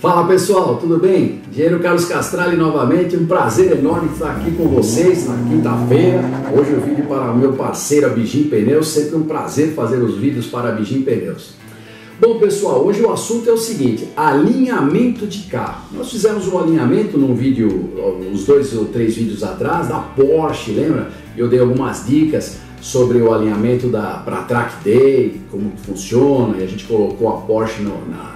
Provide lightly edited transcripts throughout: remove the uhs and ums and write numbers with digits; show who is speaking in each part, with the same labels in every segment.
Speaker 1: Fala pessoal, tudo bem? Engenheiro Carlos Castralli novamente, um prazer enorme estar aqui com vocês na quinta-feira. Hoje o vídeo para o meu parceiro Abigim Pneus, sempre um prazer fazer os vídeos para Abigim Pneus. Bom pessoal, hoje o assunto é o seguinte, alinhamento de carro. Nós fizemos um alinhamento num vídeo, uns 2 ou 3 vídeos atrás, da Porsche, lembra? Eu dei algumas dicas sobre o alinhamento para Track Day, como que funciona, e a gente colocou a Porsche na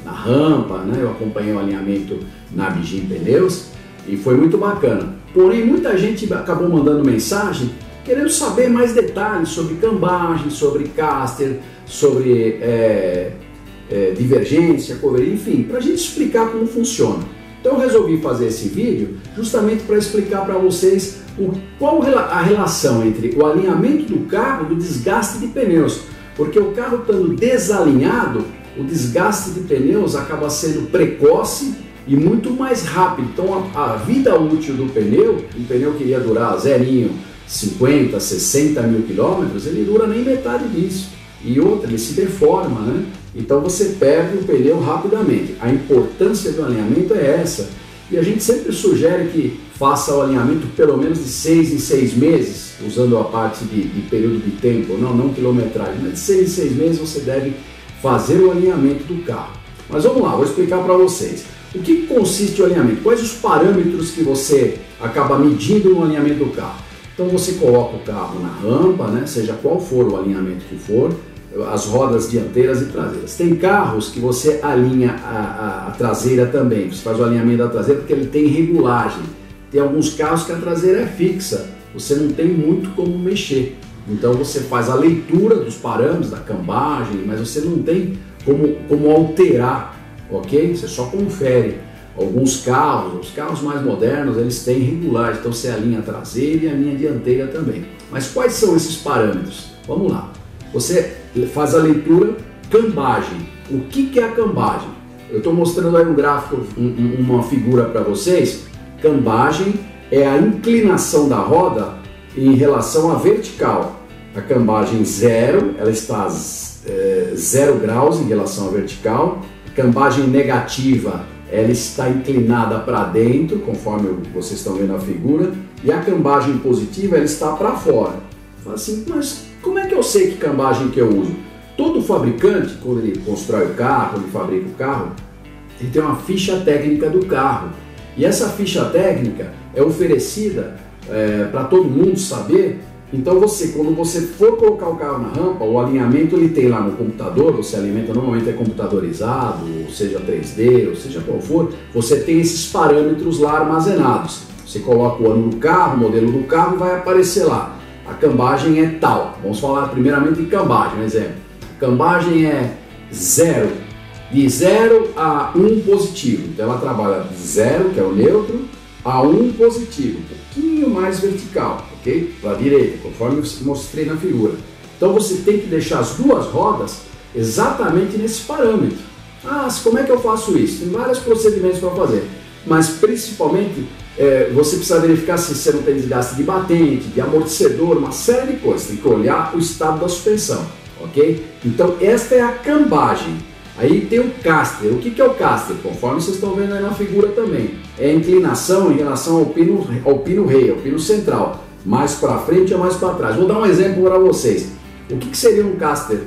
Speaker 1: rampa, né? Eu acompanhei o alinhamento na Abigim Pneus e foi muito bacana. Porém, muita gente acabou mandando mensagem querendo saber mais detalhes sobre cambagem, sobre caster, sobre divergência, coveria, enfim, para a gente explicar como funciona. Então eu resolvi fazer esse vídeo justamente para explicar para vocês qual a relação entre o alinhamento do carro e o desgaste de pneus, porque o carro estando desalinhado, o desgaste de pneus acaba sendo precoce e muito mais rápido. Então a vida útil do pneu, um pneu que ia durar zerinho, 50, 60 mil quilômetros, ele dura nem metade disso. E outra, ele se deforma, né? Então você perde o pneu rapidamente. A importância do alinhamento é essa. E a gente sempre sugere que faça o alinhamento pelo menos de 6 em 6 meses, usando a parte de período de tempo, não quilometragem, mas de 6 em 6 meses você deve fazer o alinhamento do carro. Mas vamos lá, vou explicar para vocês. O que consiste o alinhamento? Quais os parâmetros que você acaba medindo no alinhamento do carro? Então você coloca o carro na rampa, né, seja qual for o alinhamento que for, as rodas dianteiras e traseiras. Tem carros que você alinha a traseira também, você faz o alinhamento da traseira porque ele tem regulagem. Tem alguns carros que a traseira é fixa, você não tem muito como mexer. Então você faz a leitura dos parâmetros, da cambagem, mas você não tem como alterar, ok? Você só confere. Alguns carros, os carros mais modernos, eles têm regulagem, então você alinha a traseira e a linha dianteira também. Mas quais são esses parâmetros? Vamos lá. Você faz a leitura cambagem. O que é a cambagem? Eu estou mostrando aí um gráfico, uma figura para vocês. Cambagem é a inclinação da roda em relação à vertical. A cambagem 0, ela está 0 graus em relação à vertical. A cambagem negativa, ela está inclinada para dentro, conforme vocês estão vendo a figura. E a cambagem positiva, ela está para fora. Fala assim, mas como é que eu sei que cambagem que eu uso? Todo fabricante, quando ele constrói o carro, quando ele fabrica o carro, ele tem uma ficha técnica do carro. E essa ficha técnica é oferecida para todo mundo saber. Então quando você for colocar o carro na rampa, o alinhamento ele tem lá no computador, você alimenta, normalmente é computadorizado, ou seja 3D, ou seja qual for, você tem esses parâmetros lá armazenados. Você coloca o ano do carro, o modelo do carro, vai aparecer lá. A cambagem é tal. Vamos falar primeiramente de cambagem, um exemplo. Cambagem é 0, de 0 a 1 positivo. Então ela trabalha de 0, que é o neutro, a 1 positivo, um pouquinho mais vertical, ok? Para a direita, conforme eu mostrei na figura. Então você tem que deixar as duas rodas exatamente nesse parâmetro. Ah, como é que eu faço isso? Tem vários procedimentos para fazer, mas principalmente você precisa verificar se você não tem desgaste de batente, de amortecedor, uma série de coisas. Tem que olhar o estado da suspensão, ok? Então esta é a cambagem. Aí tem o caster. O que é o caster? Conforme vocês estão vendo aí na figura também. É a inclinação em relação ao pino rei, ao pino central. Mais para frente ou mais para trás. Vou dar um exemplo para vocês. O que seria um caster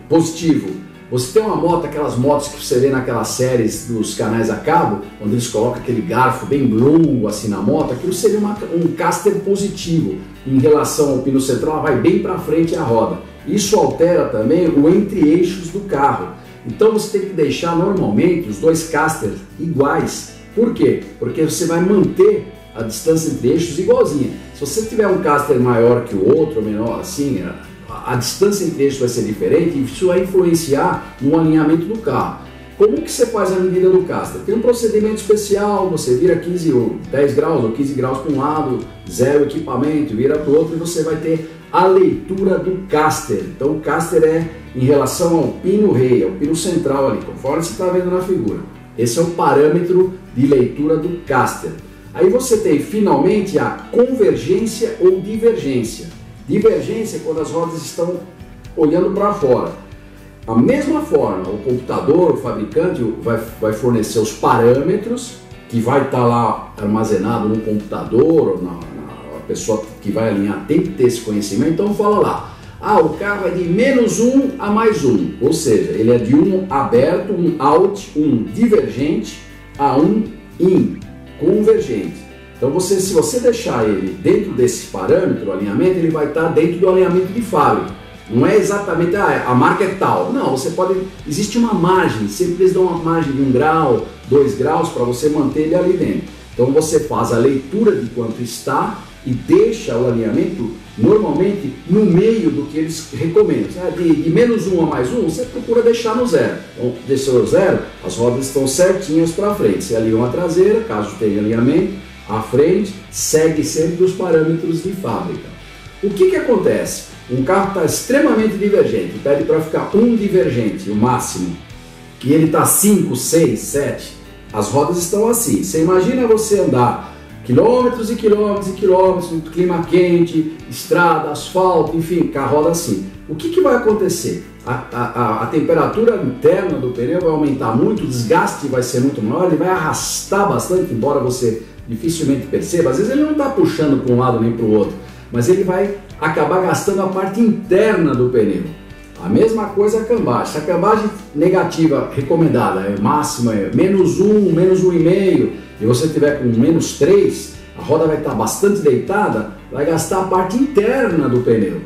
Speaker 1: positivo? Você tem uma moto, aquelas motos que você vê naquelas séries dos canais a cabo, onde eles colocam aquele garfo bem longo assim na moto, aquilo seria um caster positivo. Em relação ao pino central, ela vai bem para frente a roda. Isso altera também o entre-eixos do carro. Então você tem que deixar normalmente os dois casters iguais. Por quê? Porque você vai manter a distância entre eixos igualzinha. Se você tiver um caster maior que o outro, menor assim, a distância entre eixos vai ser diferente e isso vai influenciar no alinhamento do carro. Como que você faz a medida do caster? Tem um procedimento especial, você vira 15 ou 10 graus ou 15 graus para um lado, 0 equipamento, vira para o outro e você vai ter a leitura do caster. Então o caster é em relação ao pino rei, ao pino central ali, conforme você está vendo na figura. Esse é o parâmetro de leitura do caster. Aí você tem finalmente a convergência ou divergência. Divergência é quando as rodas estão olhando para fora. A mesma forma, o computador, o fabricante vai fornecer os parâmetros que vai estar lá armazenado no computador, a pessoa que vai alinhar tem que ter esse conhecimento. Então fala lá, o carro é de -1 a +1, ou seja, ele é de um aberto, um out, um divergente a um in, convergente. Então se você deixar ele dentro desse parâmetro, o alinhamento, ele vai estar dentro do alinhamento de fábrica. Não é exatamente, a marca é tal. Não, existe uma margem, sempre eles dão uma margem de 1 grau, 2 graus para você manter ele ali dentro. Então você faz a leitura de quanto está e deixa o alinhamento normalmente no meio do que eles recomendam. De -1 a +1, você procura deixar no zero. Então, deixou no zero, as rodas estão certinhas para frente. Você alinha a traseira, caso tenha alinhamento, a frente segue sempre os parâmetros de fábrica. O que acontece? Um carro está extremamente divergente, pede para ficar um divergente, o máximo, e ele está 5, 6, 7, as rodas estão assim. Você imagina você andar quilômetros e quilômetros e quilômetros, no clima quente, estrada, asfalto, enfim, com a roda assim. O que vai acontecer? A temperatura interna do pneu vai aumentar muito, o desgaste vai ser muito maior, ele vai arrastar bastante, embora você dificilmente perceba. Às vezes ele não está puxando para um lado nem para o outro, mas ele vai acabar gastando a parte interna do pneu. A mesma coisa a cambagem. Se a cambagem negativa recomendada é máxima, é -1, -1,5, e você tiver com -3, a roda vai estar bastante deitada, vai gastar a parte interna do pneu.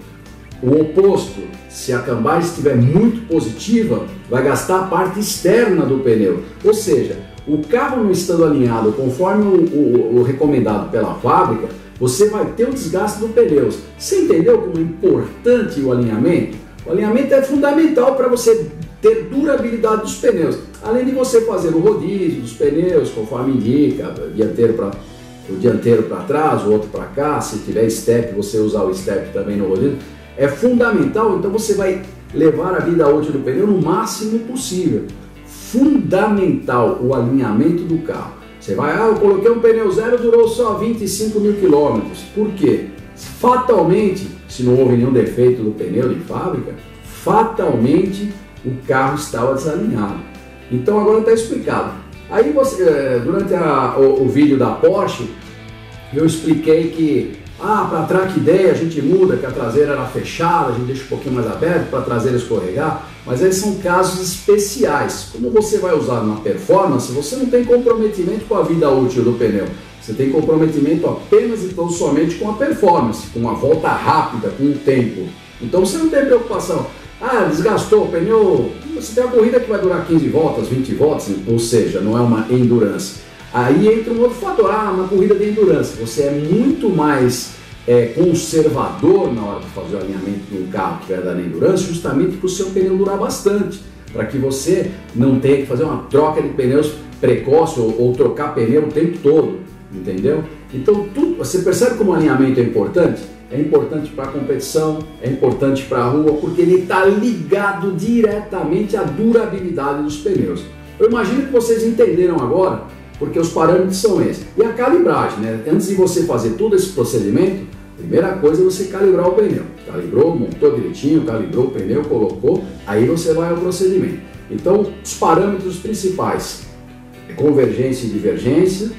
Speaker 1: O oposto, se a cambagem estiver muito positiva, vai gastar a parte externa do pneu. Ou seja, o carro não estando alinhado conforme o recomendado pela fábrica, você vai ter o desgaste do pneu. Você entendeu como é importante o alinhamento? O alinhamento é fundamental para você ter durabilidade dos pneus. Além de você fazer o rodízio dos pneus, conforme indica, o dianteiro para trás, o outro para cá, se tiver step, você usar o step também no rodízio. É fundamental, então você vai levar a vida útil do pneu no máximo possível. Fundamental o alinhamento do carro. Você vai, eu coloquei um pneu zero, durou só 25 mil quilômetros. Por quê? Fatalmente, se não houve nenhum defeito do pneu de fábrica, fatalmente o carro estava desalinhado. Então agora está explicado. Aí durante o vídeo da Porsche, eu expliquei que para a Track Day a gente muda, que a traseira era fechada, a gente deixa um pouquinho mais aberto para a traseira escorregar, mas eles são casos especiais. Como você vai usar na performance, você não tem comprometimento com a vida útil do pneu. Você tem comprometimento apenas e tão somente com a performance, com uma volta rápida, com o tempo. Então você não tem preocupação. Desgastou o pneu, você tem uma corrida que vai durar 15 voltas, 20 voltas, ou seja, não é uma endurance. Aí entra um outro fator, uma corrida de endurance. Você é muito mais conservador na hora de fazer o alinhamento de um carro que vai dar na endurance, justamente para o seu pneu durar bastante, para que você não tenha que fazer uma troca de pneus precoce ou trocar pneu o tempo todo, entendeu? Então você percebe como o alinhamento é importante? É importante para a competição, é importante para a rua, porque ele está ligado diretamente à durabilidade dos pneus. Eu imagino que vocês entenderam agora, porque os parâmetros são esses. E a calibragem, né? Antes de você fazer todo esse procedimento, a primeira coisa é você calibrar o pneu. Calibrou, montou direitinho, calibrou o pneu, colocou, aí você vai ao procedimento. Então, os parâmetros principais é convergência e divergência,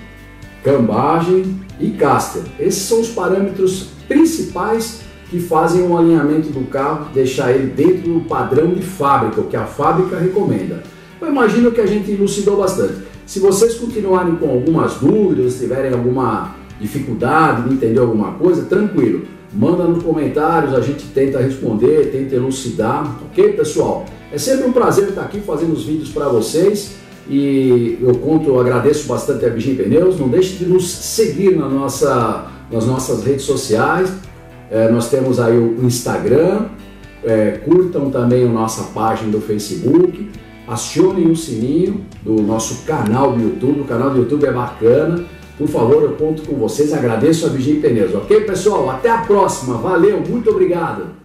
Speaker 1: cambagem e caster. Esses são os parâmetros principais que fazem o alinhamento do carro, deixar ele dentro do padrão de fábrica, o que a fábrica recomenda. Eu imagino que a gente elucidou bastante. Se vocês continuarem com algumas dúvidas, tiverem alguma dificuldade de entender alguma coisa, tranquilo, manda nos comentários, a gente tenta responder, tenta elucidar, ok, pessoal? É sempre um prazer estar aqui fazendo os vídeos para vocês e eu agradeço bastante a Virgin Pneus. Não deixe de nos seguir nas nossas redes sociais, nós temos aí o Instagram, curtam também a nossa página do Facebook, acionem o sininho do nosso canal do YouTube. O canal do YouTube é bacana. Por favor, eu conto com vocês. Agradeço a Virgin Pneus, ok, pessoal? Até a próxima. Valeu, muito obrigado.